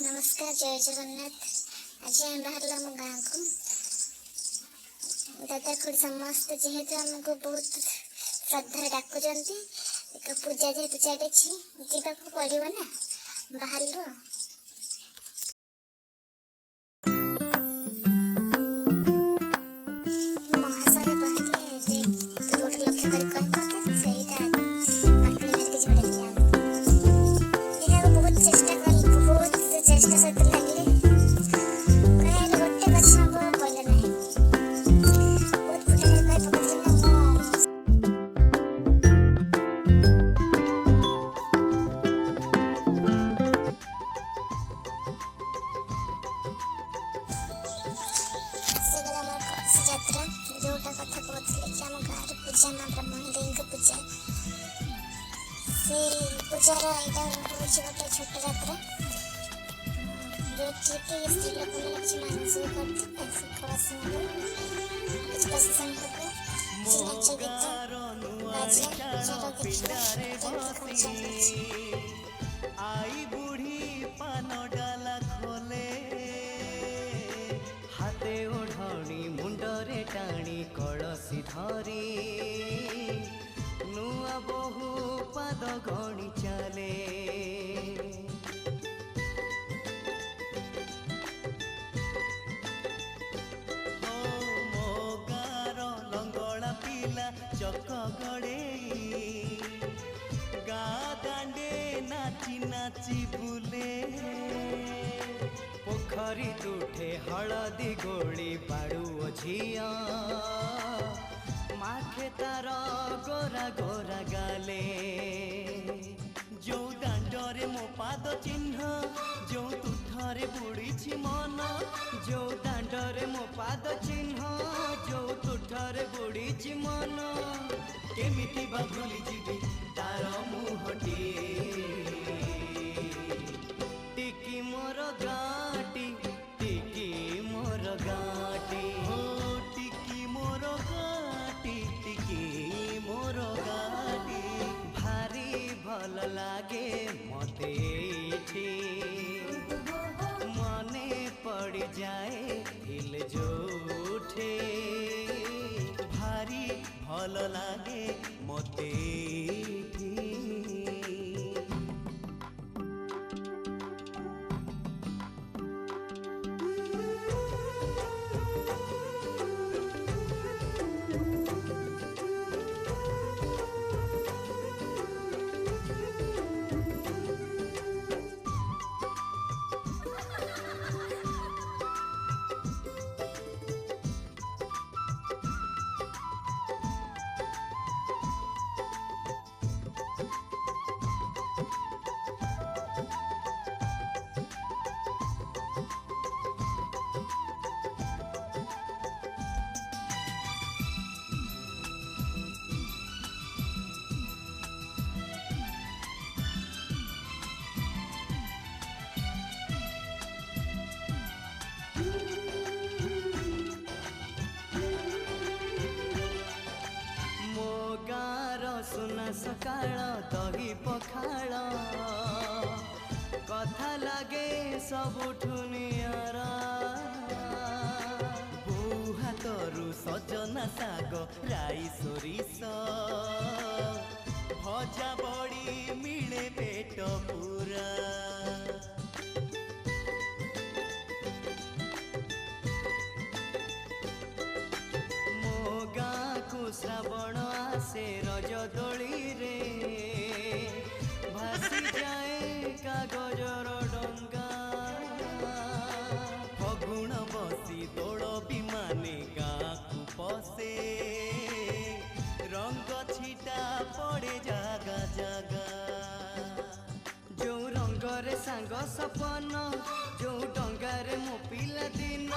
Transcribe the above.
नमस्कार, जय जगन्नाथ। आज आम बाहर मो गाँ को दादा खुड़ी समस्त जेहेतु आमको बहुत श्रद्धा डाकुंट पूजा जेहेतु चली जावाक पड़ो ना बाहर महाशय कहते तू गोटे लक्ष्य कर बहुत चेष्टा सहित लगे गोटे गछ पड़े ना बहुत फुटा यात्रा जोटा कथा कहते कि आम गाँव पूजा माँ ब्रह्मणी पूजा से पूजार यहाँ हूँ गोटे छोट यात्रा जो स्त्री लोक मैंने किसी मानसिक करते सुखवासी कुछ प्रशासन नाच गीत बाजा पूजार आई बुढ़ी पान डाला खोले हाथे ओढ़णी मुंडरे टाणी कलसी धरी नुआ बहु पाद गणी चले मो गार लंगड़ा पिला चक गड़े दांडे नाची नाची बुले पोखरी तुठे हलदी गोली बाड़ू झिया माखे तार गोरा गोरा गाले जो दांडरे मो पाद चिन्ह जो तुठरे बुड़ी मन जो दांडरे मो पाद चिन्ह जो तुठरे बुड़ी मन केमिति बा भूली जीवी तार मुहटी टिकी मोर गाटी टिकी मोर गाटी हो टिकी मोर गाटी टिकी मोर गाटी भारी भल लागे मते एठी मने पड़ जाए दिल जो उठे भारी भल लागे मते सुना सकाळ दही पखाळ कथा लागे सबुठु नियरा बो हातरु सजना साग राई सोरिष भजा बड़ी मिले पेट पूरा श्रावण आसे रज दोली रे भासी जाए कागजर डंगा फगुण बसी दौड़ विमाने गाँ को पसे रंग छिटा पड़े जागा जागा जो रंगरे सांग सपन जो डंगारे मो पिला दिन